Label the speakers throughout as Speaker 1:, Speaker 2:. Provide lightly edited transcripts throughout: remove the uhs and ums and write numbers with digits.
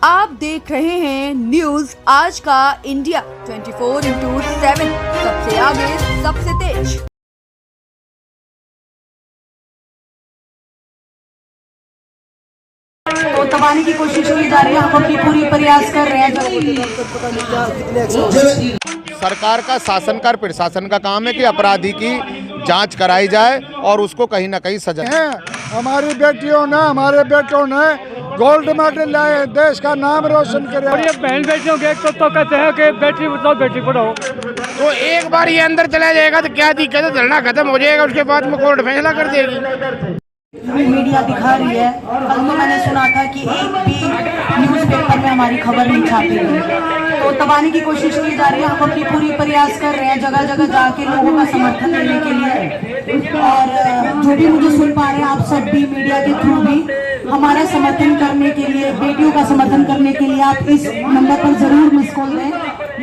Speaker 1: आप देख रहे हैं न्यूज आज का इंडिया 24/7, सबसे आगे सबसे तेज।
Speaker 2: तो दबाने की कोशिश की जा रही है, हम अपनी पूरी प्रयास कर रहे हैं।
Speaker 3: सरकार का शासन का प्रशासन का काम है कि अपराधी की जांच कराई जाए और उसको कहीं ना कहीं सजा
Speaker 4: है। हमारी बेटियों ने, हमारे बेटों ने गोल्ड मेडल लाए, देश का नाम रोशन करे।
Speaker 5: और ये बहन बेटियों के तो कहते हैं कि बेटी बचाओ बेटी पढ़ाओ।
Speaker 6: तो एक बार ये अंदर चला जाएगा तो क्या दिक्कत है, धरना खत्म हो जाएगा, उसके बाद में कोर्ट फैसला कर देगी।
Speaker 2: मीडिया दिखा रही है, कल तो मैंने सुना था कि एक भी न्यूज़पेपर में हमारी खबर नहीं छापी गई। तो दबाने की कोशिश की जा रही है, हम अपनी पूरी प्रयास कर रहे हैं जगह जगह जाके लोगों का समर्थन देने के लिए। और जो भी मुझे सुन पा रहे हैं, आप सब भी मीडिया के थ्रू भी हमारा समर्थन करने के लिए, बेटियों का समर्थन करने के लिए आप इस नंबर पर जरूर मिस कॉल दें,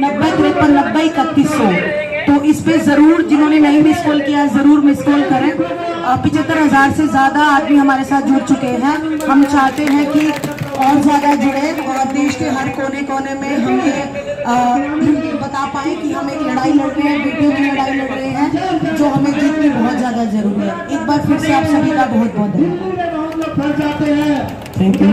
Speaker 2: 9053903100। तो इस पे जरूर, जिन्होंने नहीं मिस कॉल किया जरूर मिस कॉल करें। 75,000 से ज्यादा आदमी हमारे साथ जुड़ चुके हैं। हम चाहते हैं कि और ज्यादा जुड़े और देश के हर कोने कोने में हम ये बता पाए कि हम एक लड़ाई लड़ रहे हैं, बेटियों की लड़ाई लड़ रहे हैं, जो हमें जीतनी बहुत ज्यादा जरूरी है। एक बार फिर से आप सभी का बहुत बहुत धन्यवाद। Thank you.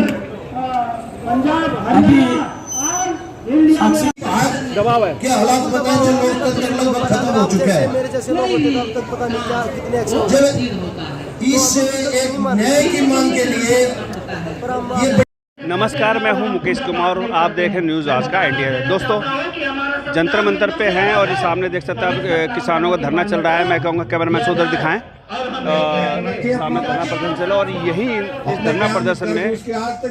Speaker 5: दबाव है
Speaker 7: क्या हालात बताएं जो लोकतंत्र लगभग खत्म हो चुका है।
Speaker 8: मेरे जैसे लोगों के अब तक पता नहीं क्या कितने एक्शन।
Speaker 7: जब इस एक न्याय की मांग के लिए ये
Speaker 5: नमस्कार, मैं हूं मुकेश कुमार और आप देख रहे हैं न्यूज़ आज का इंडिया। दोस्तों, जंतर मंतर पे हैं और इस सामने देख सकते हैं आप किसानों का धरना चल रहा है। मैं कहूँगा कैमरामैन से उधर दिखाएं। सामने धरना प्रदर्शन चला और यही इस धरना प्रदर्शन में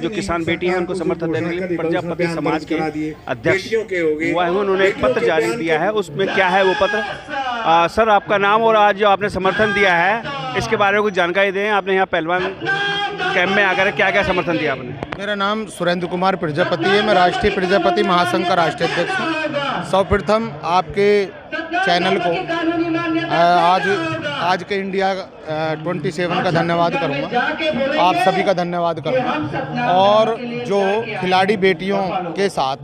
Speaker 5: जो किसान बेटी हैं उनको समर्थन देने के लिए प्रजापति समाज के अध्यक्ष हुआ है, उन्होंने एक पत्र जारी किया है। उसमें क्या है वो पत्र? सर, आपका नाम और आज जो आपने समर्थन दिया है इसके बारे में कुछ जानकारी दें। आपने यहाँ पहलवान कैंप में आकर क्या क्या समर्थन दिया आपने?
Speaker 3: मेरा नाम सुरेंद्र कुमार प्रजापति है। मैं राष्ट्रीय प्रजापति महासंघ का राष्ट्रीय अध्यक्ष हूँ। सर्वप्रथम आपके चैनल को आज के इंडिया 27 का धन्यवाद करूँगा, आप सभी का धन्यवाद करूँगा। और जो खिलाड़ी बेटियों के साथ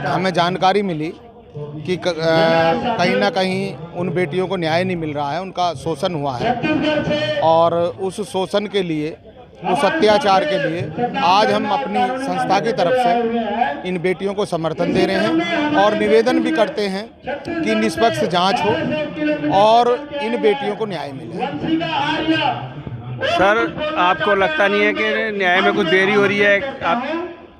Speaker 3: हमें जानकारी मिली कि कहीं ना कहीं उन बेटियों को न्याय नहीं मिल रहा है, उनका शोषण हुआ है और उस शोषण के लिए, उस अत्याचार के लिए आज हम अपनी संस्था की तरफ से इन बेटियों को समर्थन दे रहे हैं और निवेदन भी करते हैं कि निष्पक्ष जांच हो और इन बेटियों को न्याय मिले।
Speaker 5: सर, आपको लगता नहीं है कि न्याय में कुछ देरी हो रही है? आप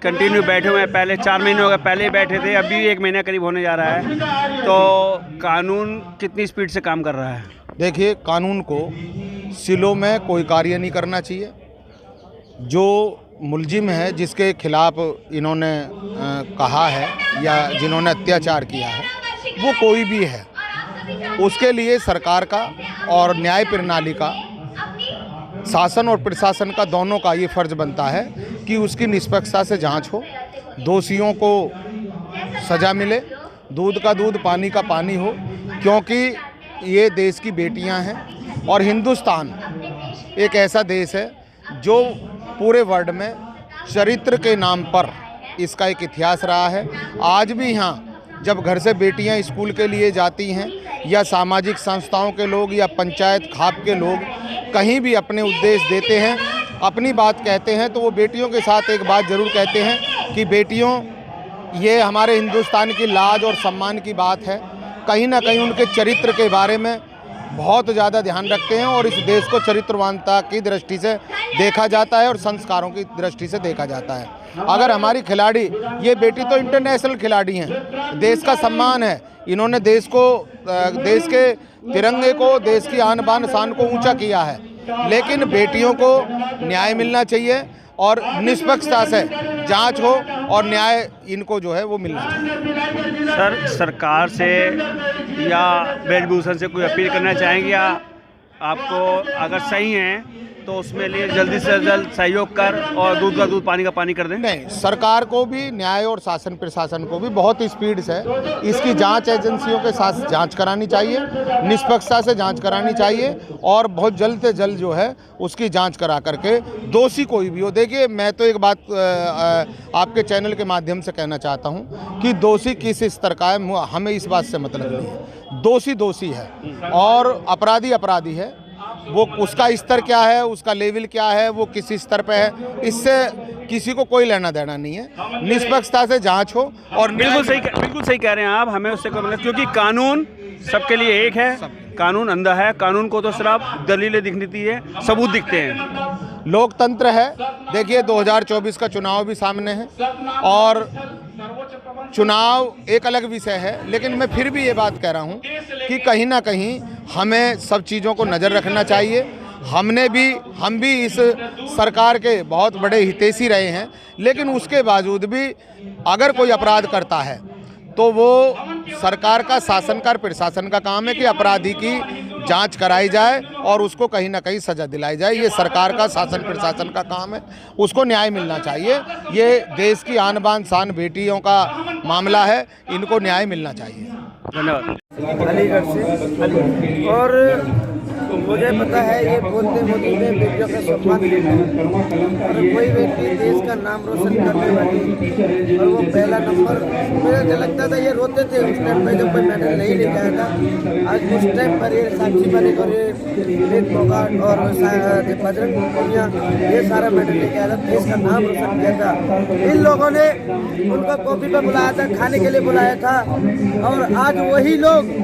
Speaker 5: कंटिन्यू बैठे हुए हैं, पहले 4 महीने हो गए पहले ही बैठे थे, अभी 1 महीना करीब होने जा रहा है, तो कानून कितनी स्पीड से काम कर रहा है?
Speaker 3: देखिए, कानून को सिलों में कोई कार्य नहीं करना चाहिए। जो मुलजिम है, जिसके खिलाफ इन्होंने कहा है या जिन्होंने अत्याचार किया है, वो कोई भी है, उसके लिए सरकार का और न्याय प्रणाली का, शासन और प्रशासन का, दोनों का ये फर्ज बनता है कि उसकी निष्पक्षता से जांच हो, दोषियों को सज़ा मिले, दूध का दूध पानी का पानी हो, क्योंकि ये देश की बेटियां हैं और हिंदुस्तान एक ऐसा देश है जो पूरे वर्ल्ड में चरित्र के नाम पर इसका एक इतिहास रहा है। आज भी यहाँ जब घर से बेटियां स्कूल के लिए जाती हैं या सामाजिक संस्थाओं के लोग या पंचायत खाप के लोग कहीं भी अपने उद्देश्य देते हैं, अपनी बात कहते हैं, तो वो बेटियों के साथ एक बात ज़रूर कहते हैं कि बेटियों, ये हमारे हिंदुस्तान की लाज और सम्मान की बात है। कहीं ना कहीं उनके चरित्र के बारे में बहुत ज़्यादा ध्यान रखते हैं और इस देश को चरित्रवानता की दृष्टि से देखा जाता है और संस्कारों की दृष्टि से देखा जाता है। अगर हमारी खिलाड़ी, ये बेटी तो इंटरनेशनल खिलाड़ी हैं, देश का सम्मान है, इन्होंने देश को, देश के तिरंगे को, देश की आन बान शान को ऊंचा किया है, लेकिन बेटियों को न्याय मिलना चाहिए और निष्पक्षता से जांच हो और न्याय इनको जो है वो मिलना चाहिए।
Speaker 5: सर, सरकार से या ब्रजभूषण से कोई अपील करना चाहेंगे या आपको अगर सही हैं तो उसमें लिए जल्दी से जल्द सहयोग कर और दूध का दूध पानी का पानी कर दें।
Speaker 3: नहीं, सरकार को भी, न्याय और शासन प्रशासन को भी बहुत स्पीड से इसकी जांच एजेंसियों के साथ जांच करानी चाहिए, निष्पक्षता से जांच करानी चाहिए और बहुत जल्द से जल्द जो है उसकी जांच करा करके दोषी कोई भी हो। देखिए, मैं तो एक बात आपके चैनल के माध्यम से कहना चाहता हूं कि दोषी किस स्तर का है हमें इस बात से मतलब नहीं है। दोषी दोषी है और अपराधी अपराधी है। वो उसका स्तर क्या है, उसका लेवल क्या है, वो किस स्तर पे है, इससे किसी को कोई लेना देना नहीं है। निष्पक्षता से जांच हो और
Speaker 5: बिल्कुल सही कह रहे हैं आप। हमें उससे कोई मतलब, क्योंकि कानून सबके लिए एक है, कानून अंधा है। कानून को तो सिर्फ दलीलें दिखती है, सबूत दिखते हैं।
Speaker 3: लोकतंत्र है। देखिए, 2024 का चुनाव भी सामने है और चुनाव एक अलग विषय है, लेकिन मैं फिर भी ये बात कह रहा हूँ कि कहीं ना कहीं हमें सब चीज़ों को नज़र रखना चाहिए। हम भी इस सरकार के बहुत बड़े हितैषी रहे हैं, लेकिन उसके बावजूद भी अगर कोई अपराध करता है तो वो सरकार का, शासन का, प्रशासन का काम है कि अपराधी की जांच कराई जाए और उसको कहीं ना कहीं सजा दिलाई जाए। ये सरकार का, शासन प्रशासन का काम है, उसको न्याय मिलना चाहिए। ये देश की आन बान शान बेटियों का मामला है, इनको न्याय मिलना चाहिए।
Speaker 5: धन्यवाद।
Speaker 8: अलीगढ़ से। और मुझे पता है ये बोलते मोदी ने बेटियों का सम्मान किया और कोई व्यक्ति देश का नाम रोशन करने वाली और वो पहला नंबर, मुझे लगता था ये रोते थे उस टाइम पे जब कोई मेडल नहीं लेके आया था। आज उस टाइम पर ये साक्षी मलिक और ये विवेक फोगाट और बजरंग पुनिया ये सारा मेडल लेके आया था, देश का नाम रोशन किया था। इन लोगों ने उनका कॉफी पे बुलाया था, खाने के लिए बुलाया था और आज वही लोग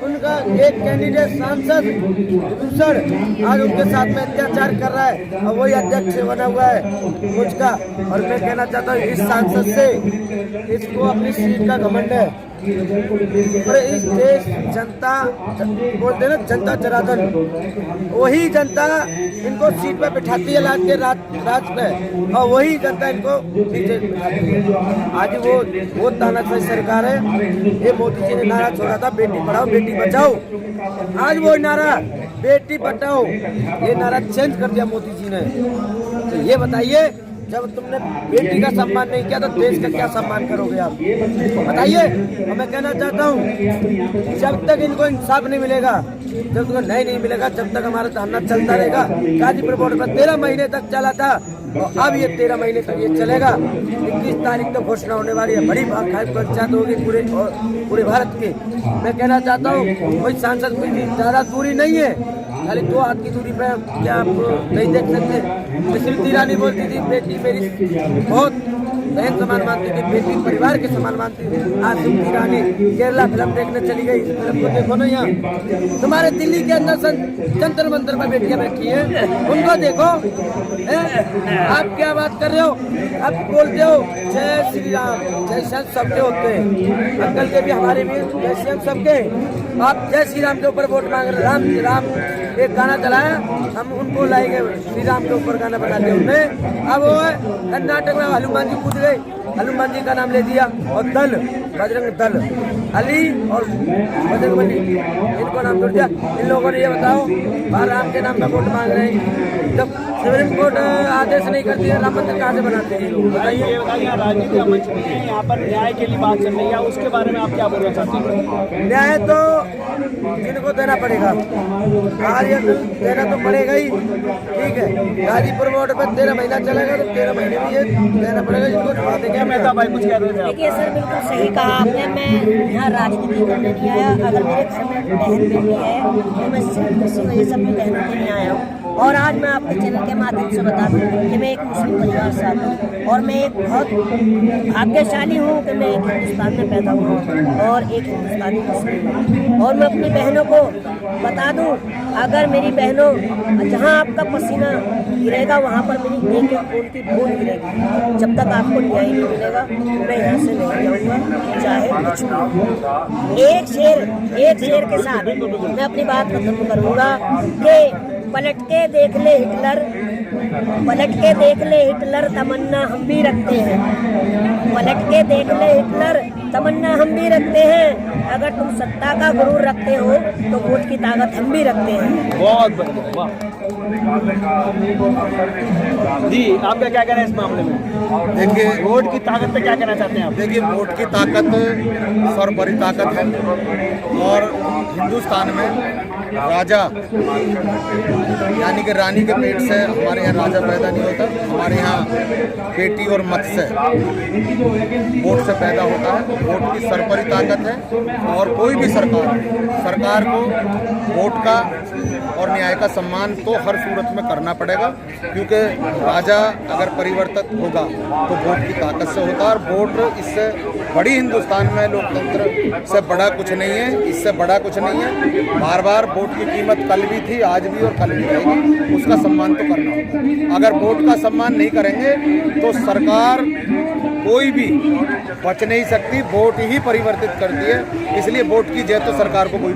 Speaker 8: उनका एक कैंडिडेट सांसद दूसर आज उनके साथ में अत्याचार कर रहा है और वही अध्यक्ष बना हुआ है मुझ का। और मैं कहना चाहता हूँ इस सांसद से इसको अपनी सीट का घमंड है और इस देश जनता बोलते ना जनता जनार्दन, वही जनता इनको सीट पे बिठाती है लाद के राज पे और वही जनता इनको नीचे बिठाती है। आज वो तानाशाही सरकार है। ये मोदी जी ने नारा छोड़ा था बेटी पढ़ाओ बेटी बचाओ, आज वो नारा बेटी बचाओ ये नारा चेंज कर दिया मोदी जी ने। तो ये बताइए, जब तुमने बेटी का सम्मान नहीं किया तो देश का क्या सम्मान करोगे आप, बताइए। और मैं कहना चाहता हूँ जब तक इनको इंसाफ नहीं मिलेगा, जब तक न्याय नहीं मिलेगा, जब तक हमारा धरना चलता रहेगा। गाजीपुर बॉर्डर पर 13 महीने तक चला था और अब ये 13 महीने तक ये चलेगा। 21 तारीख तक घोषणा होने वाली है, बड़ी पंचायत होगी पूरे भारत की। मैं कहना चाहता हूँ कोई सांसद कोई ज़्यादा दूरी नहीं है, खाली 2 हाथ की दूरी पे क्या आप नहीं देख सकते। स्मृति ईरानी बोलती थी बेटी मेरी बहुत बहन समान मानती थी, बेटी परिवार के समान मानती थी। आज स्मृति ईरानी केरला फिल्म देखने चली गई, फिल्म को देखो ना। यहाँ तुम्हारे दिल्ली के अंदर जंतर मंतर में बेटियां बैठी हैं, उनको देखो। आप क्या बात कर रहे हो, आप बोलते हो जय श्री राम, जय श्याम सबके होते हैं, अंकल के भी हमारे भी जय श्याम सबके। आप जय श्री राम के ऊपर वोट मांग रहे, राम श्री राम एक गाना चलाया, हम उनको लाएंगे श्री राम के ऊपर गाना बना दिया उन्होंने। अब वो है कर्नाटक में हनुमान जी कूद गए, हनुमान जी का नाम ले दिया और दल बजरंग दल, अली और बजरंग बली इनको नाम जोड़ दिया। इन लोगों ने ये बताओ राम के नाम पर वोट मांग रहे हैं, जब सुप्रीम कोर्ट आदेश नहीं करती है राम मंदिर कहाँ से बनाते हैं लोग, बताइए।
Speaker 5: राजनीति का मंच यहाँ पर न्याय के लिए बात चल रही है, उसके बारे में आप क्या बोलना चाहते हैं?
Speaker 8: न्याय तो जिनको देना पड़ेगा, आज ये देना तो पड़ेगा ही, ठीक है। गाजीपुर बॉर्डर पर 13 महीना चलेगा तो 13 महीने में ये देना पड़ेगा जिनको जवाब देंगे। मेहता भाई कुछ कह रहे थे।
Speaker 9: देखिए सर, बिल्कुल सही कहा आपने। मैं यहाँ राजनीति करने नहीं आया, अगर मेरे घर में बहन बेटी है तो मैं सिर्फ इसी वजह से अपनी बहनों के लिए आया हूँ। और आज मैं आपके चैनल के माध्यम से बता दूं कि मैं एक मुस्लिम परिवार से आता हूँ और मैं एक बहुत भाग्यशाली हूँ कि मैं एक हिंदुस्तान में पैदा हुआ हूँ और एक हिंदुस्तानी मुस्लिम हूँ। और मैं अपनी बहनों को बता दूं, अगर मेरी बहनों जहाँ आपका पसीना गिरेगा वहाँ पर मेरी एक खून की बूंद गिरेगी। जब तक आपको न्याय नहीं मिलेगा मैं यहाँ से नहीं जाऊँगा, चाहे कुछ भी। एक शेर के साथ मैं अपनी बात खत्म करूँगा कि पलट के देख ले हिटलर, पलट के देख ले हिटलर, तमन्ना हम भी रखते हैं। पलट के देख ले हिटलर, तमन्ना हम भी रखते हैं। अगर तुम सत्ता का गुरूर रखते हो तो वोट की ताकत हम भी रखते हैं।
Speaker 5: बहुत बढ़िया, वाह जी। आपका क्या कहना है इस मामले में?
Speaker 3: देखिए,
Speaker 5: वोट की ताकत पे क्या कहना चाहते हैं आप?
Speaker 3: देखिए, वोट की ताकत सर्वोपरि ताकत है और हिंदुस्तान में राजा यानी कि रानी के पेट से हमारे यहाँ राजा पैदा नहीं होता। हमारे यहाँ बेटी और मत से वोट से पैदा होता है। वोट की सर्वोपरि ताकत है और कोई भी सरकार को वोट का और न्याय का सम्मान तो हर सूरत में करना पड़ेगा, क्योंकि राजा अगर परिवर्तित होगा तो वोट की ताकत से होता है। और वोट इससे बड़ी हिंदुस्तान में लोकतंत्र से बड़ा कुछ नहीं है, इससे बड़ा कुछ नहीं है। बार बार वोट की कीमत कल भी थी, आज भी और कल भी रहेगी, उसका सम्मान तो करना होगा। अगर वोट का सम्मान नहीं करेंगे तो सरकार कोई भी बच नहीं सकती, वोट ही परिवर्तित करती है। इसलिए वोट की जय तो सरकार को कोई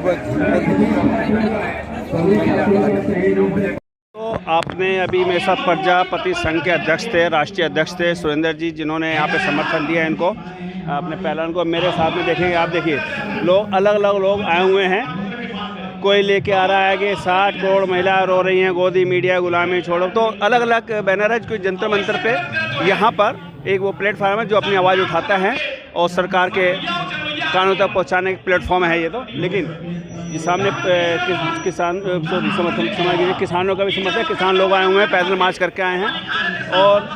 Speaker 5: तो आपने अभी मेरे साथ प्रजापति संघ के अध्यक्ष थे, राष्ट्रीय अध्यक्ष थे सुरेंद्र जी, जिन्होंने यहाँ पे समर्थन दिया इनको, अपने पहलवान को। मेरे साथ में देखेंगे आप, देखिए लोग अलग अलग लोग आए हुए हैं। कोई लेके आ रहा है कि 60 करोड़ महिलाएं रो रही हैं, गोदी मीडिया गुलामी छोड़ो। तो अलग अलग बैनर है। कोई जंतर मंतर पे यहाँ पर एक वो प्लेटफॉर्म है जो अपनी आवाज़ उठाता है और सरकार के कानून तक पहुँचाने का प्लेटफॉर्म है ये तो। लेकिन ये सामने किसान समर्थन किसानों का भी समर्थन है। किसान लोग आए हुए हैं, पैदल मार्च करके आए हैं। और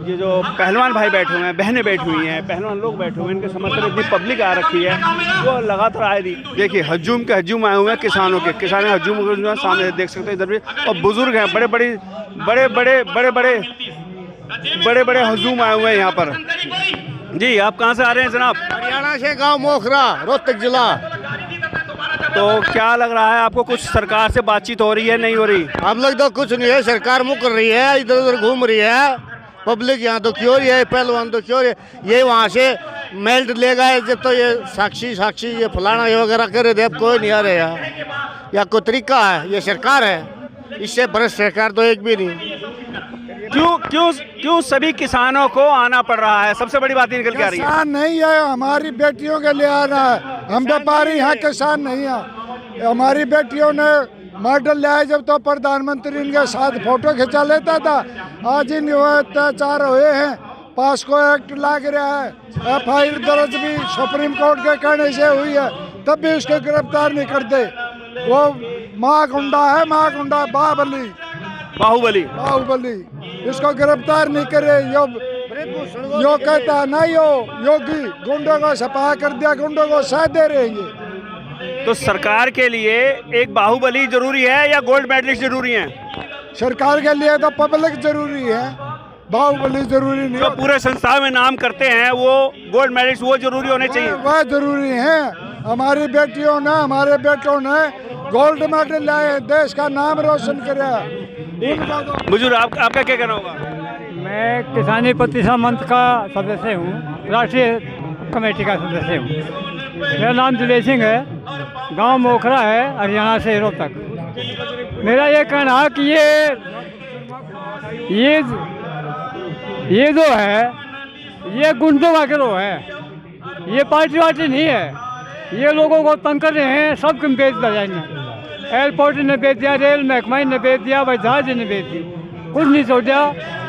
Speaker 5: ये जो पहलवान भाई बैठे हुए हैं, बहनें बैठी हुई हैं, पहलवान लोग बैठे हुए हैं, इनके समर्थन में इतनी पब्लिक आ रखी है, वो लगातार आए रही। देखिए हजूम के हजूम आए हुए हैं किसानों के, किसान हजूम सामने देख सकते हैं इधर भी। और बुजुर्ग हैं, बड़े बड़े हजूम आए हुए हैं यहाँ पर। जी आप कहाँ से आ रहे हैं जनाब?
Speaker 6: हरियाणा से, गांव मोखरा, रोहतक जिला।
Speaker 5: तो क्या लग रहा है आपको, कुछ सरकार से बातचीत हो रही है, नहीं हो रही?
Speaker 6: हम लोग तो कुछ नहीं है, सरकार मुकर रही है, इधर उधर घूम रही है। पब्लिक यहाँ तो क्यों रही है, पहलवान तो क्यों रही है। ये वहाँ से मेल्ट ले गए जब तो ये साक्षी ये फलाना ये वगैरह करे थे, अब कोई नहीं आ रहे यहाँ। या कोई तरीका है, ये सरकार है, इससे भ्रष्ट सरकार तो एक भी नहीं।
Speaker 5: क्यों सभी किसानों को आना पड़ रहा है? सबसे बड़ी बात निकल के आ रही है,
Speaker 4: किसान नहीं है, हमारी बेटियों के लिए आना है। हम व्यापारी हैं, किसान नहीं है। हमारी बेटियों ने मेडल लिया जब तो प्रधानमंत्री इनके साथ फोटो खिंचा लेता था। आज इन अत्याचार हुए हैं, पास्को एक्ट लाग रहा है, FIR दर्ज भी सुप्रीम कोर्ट के कहने से हुई है, तब भी उसको गिरफ्तार नहीं करते। वो महागुंडा है, बाहुबली, इसको गिरफ्तार नहीं करे। यो कहता है ना, योगी गुंडों को सफा कर दिया, गुंडों को साथ दे रहेंगे।
Speaker 5: तो सरकार के लिए एक बाहुबली जरूरी है या गोल्ड मेडलिस्ट जरूरी है?
Speaker 4: सरकार के लिए तो पब्लिक जरूरी है, बाहुबली जरूरी नहीं।
Speaker 5: जो पूरे संस्था में नाम करते हैं वो गोल्ड मेडलिस्ट वो जरूरी होने चाहिए,
Speaker 4: वह जरूरी है। हमारी बेटियों ने, हमारे बेटों ने गोल्ड मेडल लाए, देश का नाम रोशन किया।
Speaker 5: बुजुर्ग आपका क्या कहना होगा?
Speaker 10: मैं किसानी प्रतिष्ठा मंच का सदस्य हूँ, राष्ट्रीय कमेटी का सदस्य हूँ। मेरा नाम दिलेश सिंह है, गांव मोखरा है, हरियाणा से रोहतक। मेरा ये कहना है कि ये जो है ये गुंडों का गिरोह है, ये पार्टी वार्टी नहीं है। ये लोगों को तंग कर रहे हैं, सब क्यों बेच दिया जाएंगे। एयरपोर्ट ने बेच दिया, रेल महकमा ने बेच दिया, भाई जहाज ने बेच दी, कुछ नहीं सोचा।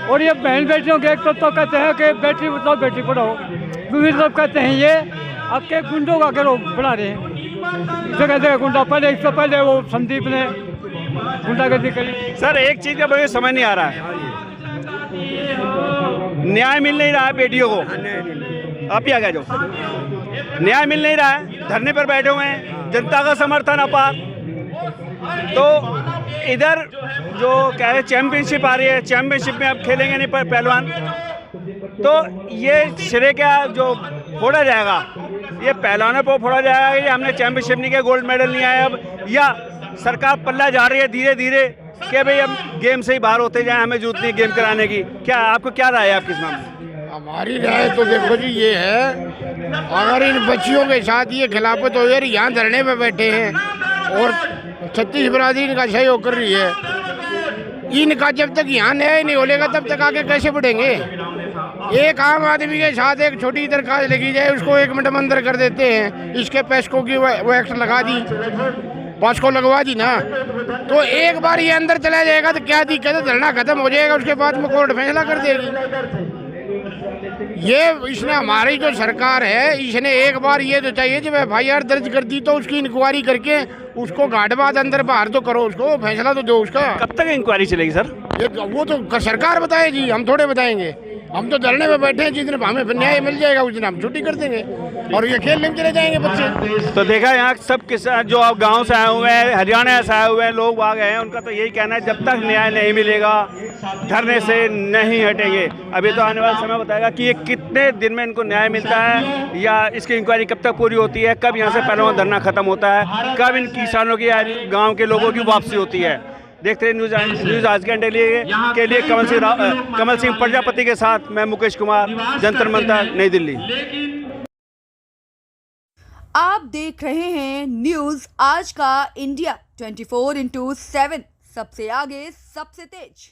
Speaker 10: और ये बहन बेटियों के एक तो कहते हैं कि बेटी बचाओ बेटी पढ़ाओ, दूसरी तरफ कहते हैं ये अब के गुंडों का गिरोह बना रहे हैं। जगह जगह गुंडा, पहले एक तो पहले वो संदीप ने गुंडागर्दी करी।
Speaker 5: सर एक चीज़ का मुझे समझ नहीं आ रहा है, न्याय मिल नहीं रहा है बेटियों को। आप ही आ गए, जो न्याय मिल नहीं रहा है, धरने पर बैठे हुए हैं, जनता का समर्थन अपार। तो इधर जो क्या है चैंपियनशिप आ रही है, चैंपियनशिप में अब खेलेंगे नहीं पहलवान, तो ये श्रेय क्या जो फोड़ा जाएगा, ये पहलवानों पर फोड़ा जाएगा कि हमने चैंपियनशिप नहीं किया, गोल्ड मेडल नहीं आया अब, या सरकार पल्ला जा रही है धीरे धीरे कि भाई हम गेम से ही बाहर होते जाएं, हमें जरूरत नहीं गेम कराने की। क्या आपको क्या राय है आपकी इस मामले?
Speaker 6: हमारी राय तो देखो जी ये है, अगर इन बच्चियों के साथ ये खिलाफत हो रही, यहाँ धरने पे बैठे हैं और 36 बरादरी इनका सहयोग कर रही है,
Speaker 11: इनका जब तक यहाँ न्याय नहीं होगा तब तक आगे कैसे बढ़ेंगे। एक आम आदमी के साथ एक छोटी दरखास्त लगी जाए उसको 1 मिनट में अंदर कर देते हैं। इसके पैसों की वो एक्ट लगा दी, पासको लगवा दी ना, तो एक बार ये अंदर चला जाएगा तो क्या दिक्कत है, धरना खत्म हो जाएगा, उसके बाद में कोर्ट फैसला कर देगी। ये इसने हमारी जो सरकार है इसने एक बार ये तो चाहिए जब FIR दर्ज कर दी तो उसकी इंक्वायरी करके उसको घाट बाद अंदर बाहर तो करो, उसको फैसला तो दो उसका।
Speaker 5: कब तक इंक्वायरी चलेगी सर?
Speaker 11: वो तो सरकार बताए जी, हम थोड़े बताएंगे। हम तो धरने में बैठे हैं, जिस दिन हमें न्याय मिल जाएगा उस दिन हम छुट्टी कर देंगे और ये खेलने में चले जाएंगे बच्चे।
Speaker 5: तो देखा यहाँ सब किसान जो अब गांव से आए हुए हैं, हरियाणा से आए हुए हैं लोग आ गए हैं, उनका तो यही कहना है जब तक न्याय नहीं मिलेगा धरने से नहीं हटेंगे। अभी तो आने वाला समय बताएगा कि ये कितने दिन में इनको न्याय मिलता है या इसकी इंक्वायरी कब तक पूरी होती है, कब यहाँ से पहलवा धरना खत्म होता है, कब इन किसानों की गाँव के लोगों की वापसी होती है। देखते हैं न्यूज़ आज के लिए कमल सिंह प्रजापति के साथ मैं मुकेश कुमार, जंतर मंतर, नई दिल्ली।
Speaker 1: आप देख रहे हैं न्यूज़ आज का इंडिया 24/7, सबसे आगे सबसे तेज।